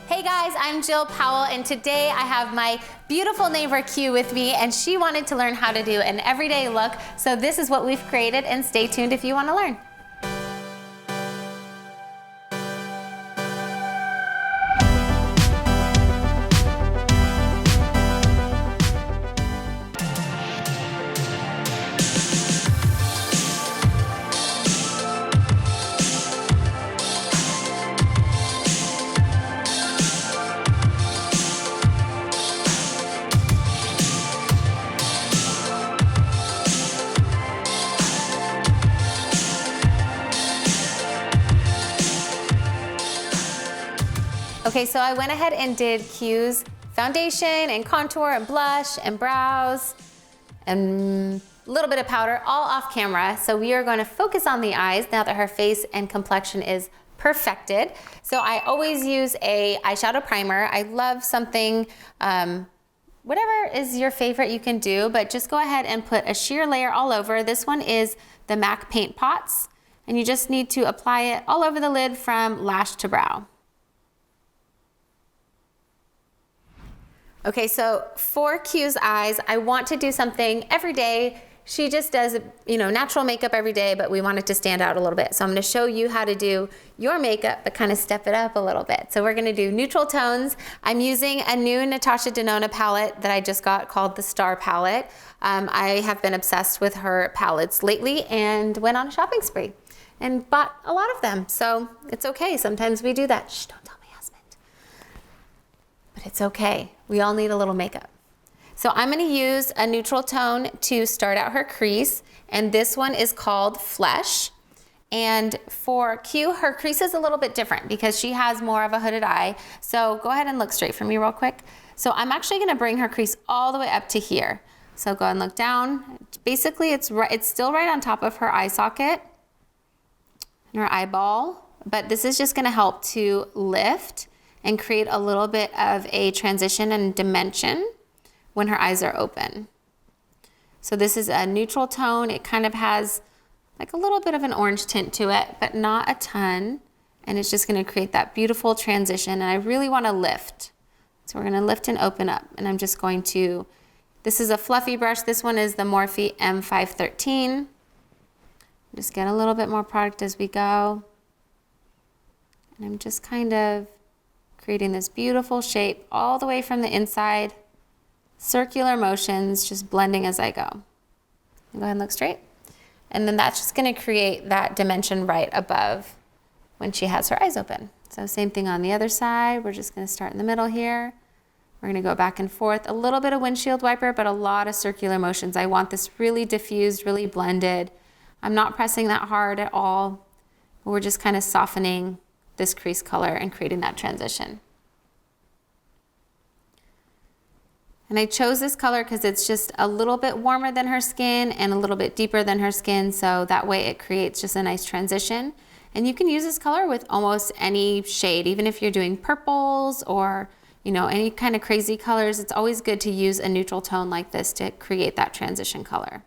Hey guys, I'm Jill Powell, and today I have my beautiful neighbor Q with me, and she wanted to learn how to do an everyday look. So this is what we've created, and stay tuned if you want to learn. Okay, so I went ahead and did Q's foundation and contour and blush and brows and a little bit of powder all off camera. So we are going to focus on the eyes now that her face and complexion is perfected. So I always use a eyeshadow primer. I love something, whatever is your favorite you can do, but just go ahead and put a sheer layer all over. This one is the MAC Paintpots, and you just need to apply it all over the lid from lash to brow. Okay, so for Q's eyes, I want to do something every day. She just does, natural makeup every day, but we want it to stand out a little bit. So I'm gonna show you how to do your makeup, but kind of step it up a little bit. So we're gonna do neutral tones. I'm using a new Natasha Denonna palette that I just got called the Star Palette. I have been obsessed with her palettes lately and went on a shopping spree and bought a lot of them. So it's okay, sometimes we do that. Shh, don't tell my husband. But it's okay. We all need a little makeup. So I'm gonna use a neutral tone to start out her crease, and this one is called Flesh. And for Q, her crease is a little bit different because she has more of a hooded eye. So go ahead and look straight for me real quick. So I'm actually gonna bring her crease all the way up to here. So go ahead and look down. Basically, it's still right on top of her eye socket and her eyeball, but this is just gonna help to lift and create a little bit of a transition and dimension when her eyes are open. So this is a neutral tone. It kind of has like a little bit of an orange tint to it, but not a ton. And it's just gonna create that beautiful transition. And I really wanna lift. So we're gonna lift and open up. And I'm just going to, this is a fluffy brush. This one is the Morphe M513. Just get a little bit more product as we go. And I'm just kind of creating this beautiful shape all the way from the inside, circular motions, just blending as I go. Go ahead and look straight. And then that's just gonna create that dimension right above when she has her eyes open. So same thing on the other side. We're just gonna start in the middle here. We're gonna go back and forth, a little bit of windshield wiper, but a lot of circular motions. I want this really diffused, really blended. I'm not pressing that hard at all. We're just kind of softening this crease color and creating that transition. And I chose this color because it's just a little bit warmer than her skin and a little bit deeper than her skin, so that way it creates just a nice transition. And you can use this color with almost any shade, even if you're doing purples or any kind of crazy colors. It's always good to use a neutral tone like this to create that transition color.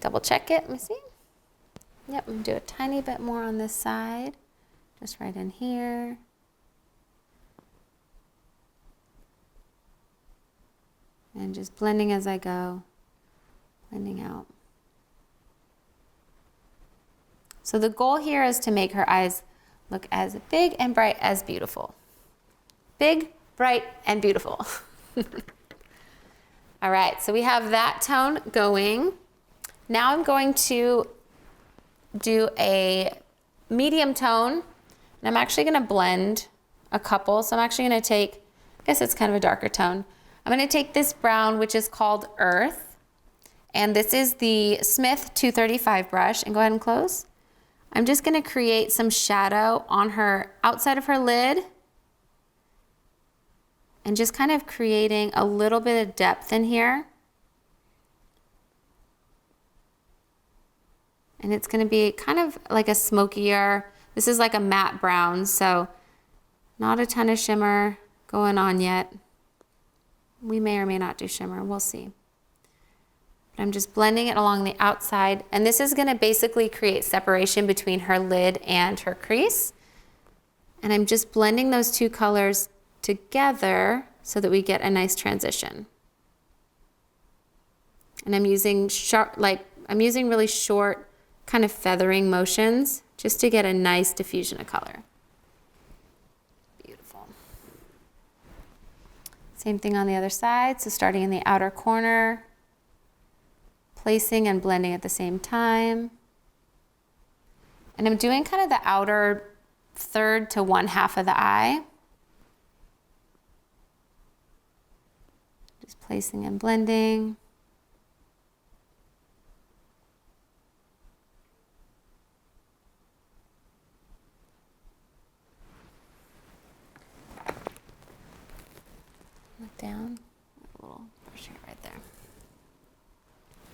Double check it, let me see. Yep, I'm gonna do a tiny bit more on this side, just right in here. And just blending as I go, blending out. So the goal here is to make her eyes look as big and bright as beautiful. Big, bright, and beautiful. All right, so we have that tone going. Now I'm going to do a medium tone, and I'm actually gonna blend a couple. So I'm actually gonna take, I guess it's kind of a darker tone. I'm gonna take this brown, which is called Earth, and this is the Smith 235 brush, and go ahead and close. I'm just gonna create some shadow on her outside of her lid, and just kind of creating a little bit of depth in here. And it's gonna be kind of like a smokier, this is like a matte brown, so not a ton of shimmer going on yet. We may or may not do shimmer, we'll see. I'm just blending it along the outside, and this is gonna basically create separation between her lid and her crease. And I'm just blending those two colors together so that we get a nice transition. And I'm using really short kind of feathering motions just to get a nice diffusion of color. Beautiful. Same thing on the other side. So starting in the outer corner, placing and blending at the same time. And I'm doing kind of the outer third to one half of the eye. Just placing and blending. Look down, a little brush right there.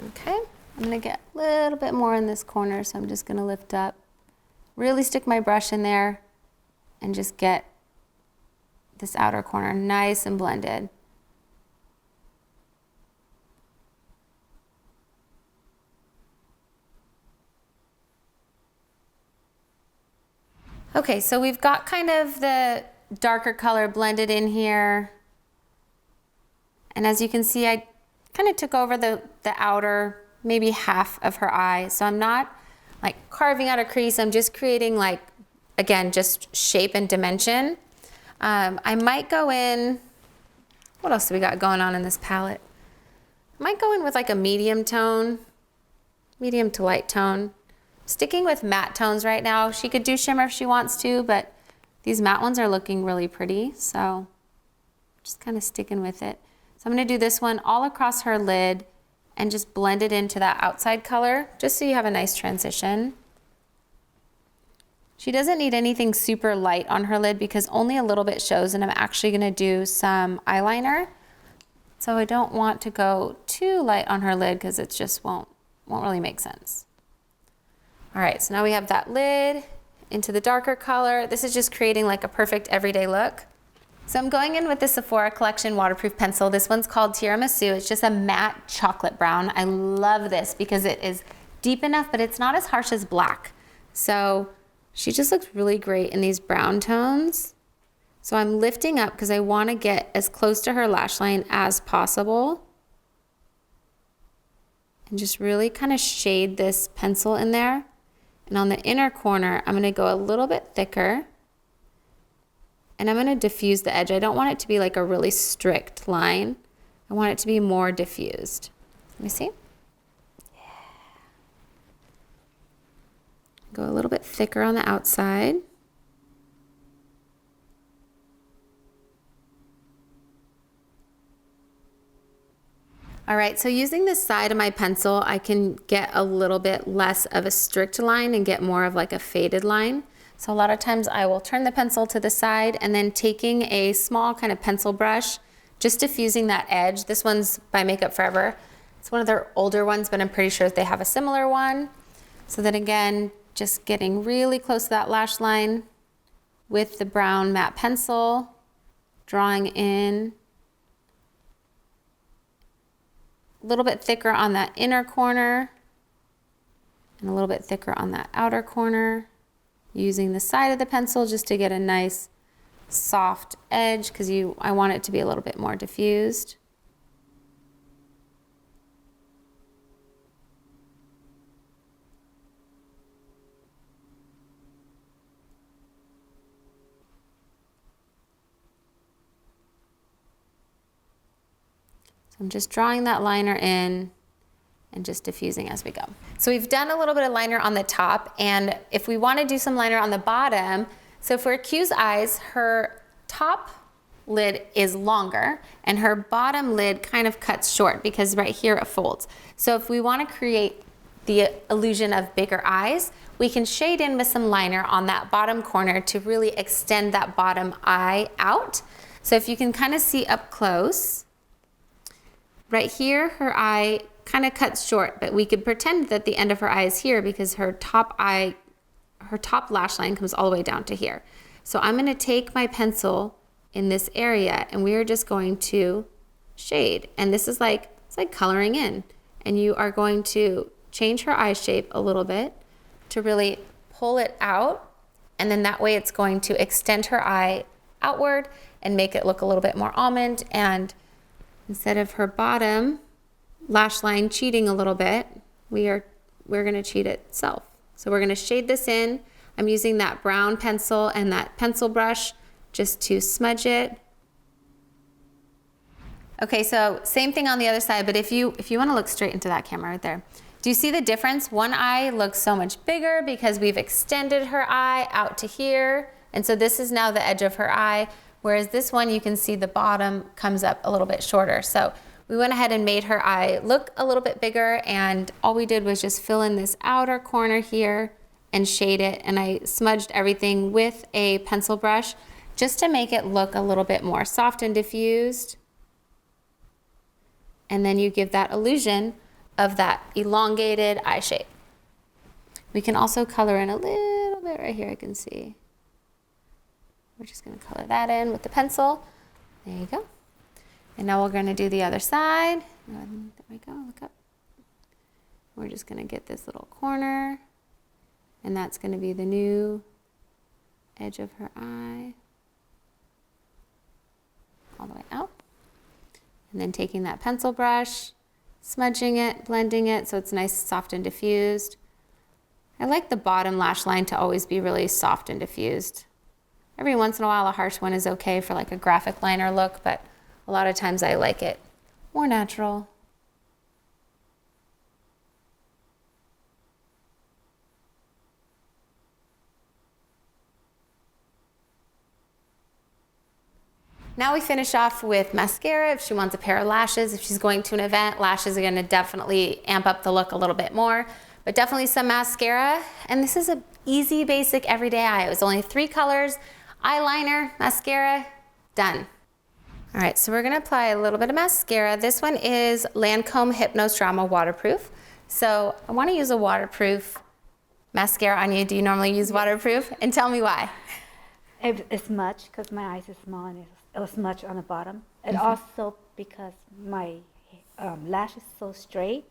Okay, I'm gonna get a little bit more in this corner, so I'm just gonna lift up, really stick my brush in there, and just get this outer corner nice and blended. Okay, so we've got kind of the darker color blended in here. And as you can see, I kind of took over the outer, maybe half of her eye. So I'm not like carving out a crease. I'm just creating like, again, just shape and dimension. I might go in, what else do we got going on in this palette? I might go in with like a medium tone, medium to light tone. Sticking with matte tones right now. She could do shimmer if she wants to, but these matte ones are looking really pretty. So just kind of sticking with it. So I'm gonna do this one all across her lid and just blend it into that outside color, just so you have a nice transition. She doesn't need anything super light on her lid because only a little bit shows, and I'm actually gonna do some eyeliner. So I don't want to go too light on her lid because it just won't really make sense. All right, so now we have that lid into the darker color. This is just creating like a perfect everyday look. So I'm going in with the Sephora Collection waterproof pencil. This one's called Tiramisu. It's just a matte chocolate brown. I love this because it is deep enough, but it's not as harsh as black. So she just looks really great in these brown tones. So I'm lifting up because I want to get as close to her lash line as possible. And just really kind of shade this pencil in there. And on the inner corner, I'm going to go a little bit thicker. And I'm going to diffuse the edge. I don't want it to be like a really strict line. I want it to be more diffused. Let me see. Yeah. Go a little bit thicker on the outside. All right, so using this side of my pencil, I can get a little bit less of a strict line and get more of like a faded line. So a lot of times I will turn the pencil to the side and then taking a small kind of pencil brush, just diffusing that edge. This one's by Makeup Forever. It's one of their older ones, but I'm pretty sure they have a similar one. So then again, just getting really close to that lash line with the brown matte pencil, drawing in a little bit thicker on that inner corner and a little bit thicker on that outer corner. Using the side of the pencil just to get a nice soft edge because I want it to be a little bit more diffused. So I'm just drawing that liner in and just diffusing as we go. So we've done a little bit of liner on the top, and if we want to do some liner on the bottom, so for Q's eyes, her top lid is longer and her bottom lid kind of cuts short because right here it folds. So if we want to create the illusion of bigger eyes, we can shade in with some liner on that bottom corner to really extend that bottom eye out. So if you can kind of see up close, right here, her eye kind of cuts short, but we could pretend that the end of her eye is here because her top lash line comes all the way down to here. So I'm going to take my pencil in this area and we are just going to shade. And this is like, it's like coloring in. and you are going to change her eye shape a little bit to really pull it out, and then that way it's going to extend her eye outward and make it look a little bit more almond. And instead of her bottom lash line cheating a little bit, we're going to cheat itself. So we're going to shade this in. I'm using that brown pencil and that pencil brush just to smudge it. Okay, so same thing on the other side, but if you want to look straight into that camera right there, do you see the difference? One eye looks so much bigger because we've extended her eye out to here. And so this is now the edge of her eye, whereas this one you can see the bottom comes up a little bit shorter. So we went ahead and made her eye look a little bit bigger, and all we did was just fill in this outer corner here and shade it. And I smudged everything with a pencil brush just to make it look a little bit more soft and diffused. And then you give that illusion of that elongated eye shape. We can also color in a little bit right here, I can see. We're just gonna color that in with the pencil. There you go. And now we're gonna do the other side. There we go, look up. We're just gonna get this little corner, and that's gonna be the new edge of her eye. All the way out. And then taking that pencil brush, smudging it, blending it so it's nice, soft, and diffused. I like the bottom lash line to always be really soft and diffused. Every once in a while, a harsh one is okay for like a graphic liner look, but a lot of times I like it more natural. Now we finish off with mascara. If she wants a pair of lashes, if she's going to an event, lashes are gonna definitely amp up the look a little bit more, but definitely some mascara. And this is an easy, basic, everyday eye. It was only 3 colors, eyeliner, mascara, done. All right, so we're gonna apply a little bit of mascara. This one is Lancome Hypnose Drama Waterproof. So I wanna use a waterproof mascara on you. Do you normally use waterproof? And tell me why. It's much because my eyes are small and it was much on the bottom. And also because my lash is so straight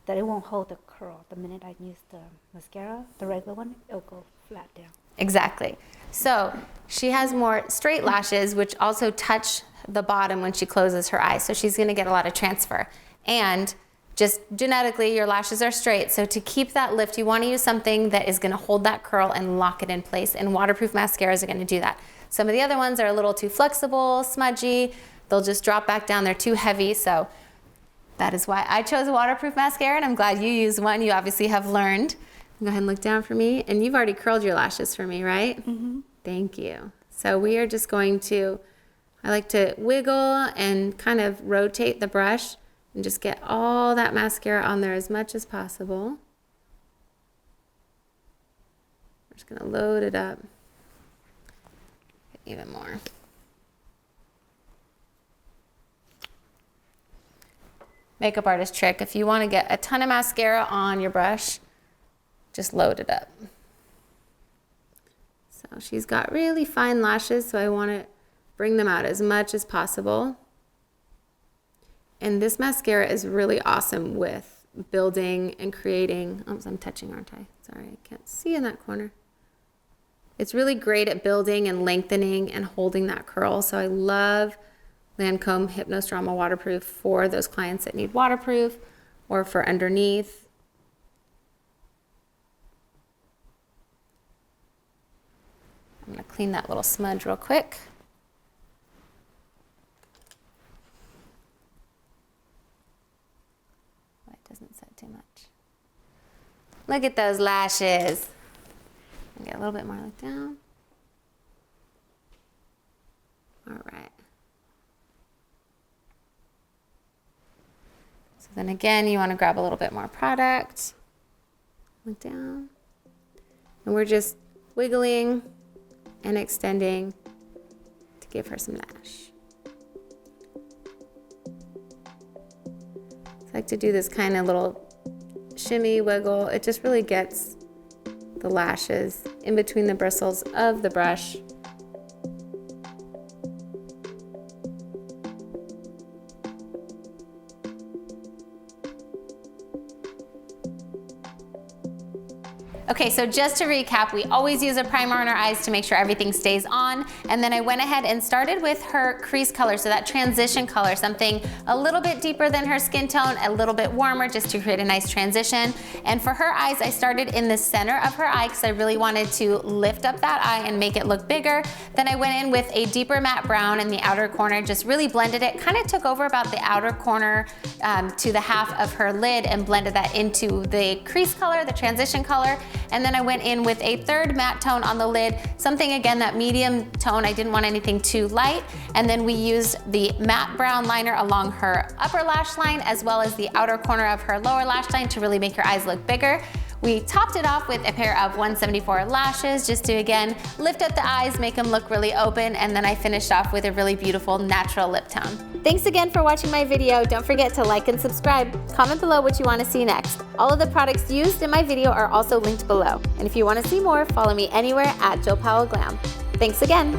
that it won't hold the curl. The minute I use the mascara, the regular one, it'll go flat down. Exactly. So she has more straight lashes, which also touch the bottom when she closes her eyes. So she's gonna get a lot of transfer. And just genetically, your lashes are straight. So to keep that lift, you wanna use something that is gonna hold that curl and lock it in place. And waterproof mascaras are gonna do that. Some of the other ones are a little too flexible, smudgy. They'll just drop back down. They're too heavy. So that is why I chose a waterproof mascara, and I'm glad you use one. You obviously have learned. Go ahead and look down for me. And you've already curled your lashes for me, right? Mm-hmm. Thank you. So we are just going to, I like to wiggle and kind of rotate the brush and just get all that mascara on there as much as possible. We're just gonna load it up. Even more. Makeup artist trick. If you want to get a ton of mascara on your brush, just load it up. So she's got really fine lashes, so I want to bring them out as much as possible. And this mascara is really awesome with building and creating. Oops, I'm touching, aren't I? Sorry, I can't see in that corner. It's really great at building and lengthening and holding that curl. So I love Lancome Hypnose Drama Waterproof for those clients that need waterproof or for underneath. I'm gonna clean that little smudge real quick. It doesn't set too much. Look at those lashes. Get a little bit more like down. All right. So then again, you want to grab a little bit more product. Look down. And we're just wiggling and extending to give her some lash. I like to do this kind of little shimmy wiggle. It just really gets the lashes in between the bristles of the brush. Okay, so just to recap, we always use a primer on our eyes to make sure everything stays on. And then I went ahead and started with her crease color, so that transition color, something a little bit deeper than her skin tone, a little bit warmer, just to create a nice transition. And for her eyes, I started in the center of her eye because I really wanted to lift up that eye and make it look bigger. Then I went in with a deeper matte brown in the outer corner, just really blended it, kind of took over about the outer corner to the half of her lid and blended that into the crease color, the transition color. And then I went in with a third matte tone on the lid, something again, that medium tone. I didn't want anything too light. And then we used the matte brown liner along her upper lash line as well as the outer corner of her lower lash line to really make her eyes look bigger. We topped it off with a pair of 174 lashes just to, again, lift up the eyes, make them look really open, and then I finished off with a really beautiful natural lip tone. Thanks again for watching my video. Don't forget to like and subscribe. Comment below what you want to see next. All of the products used in my video are also linked below. And if you want to see more, follow me anywhere at Jill Powell Glam. Thanks again.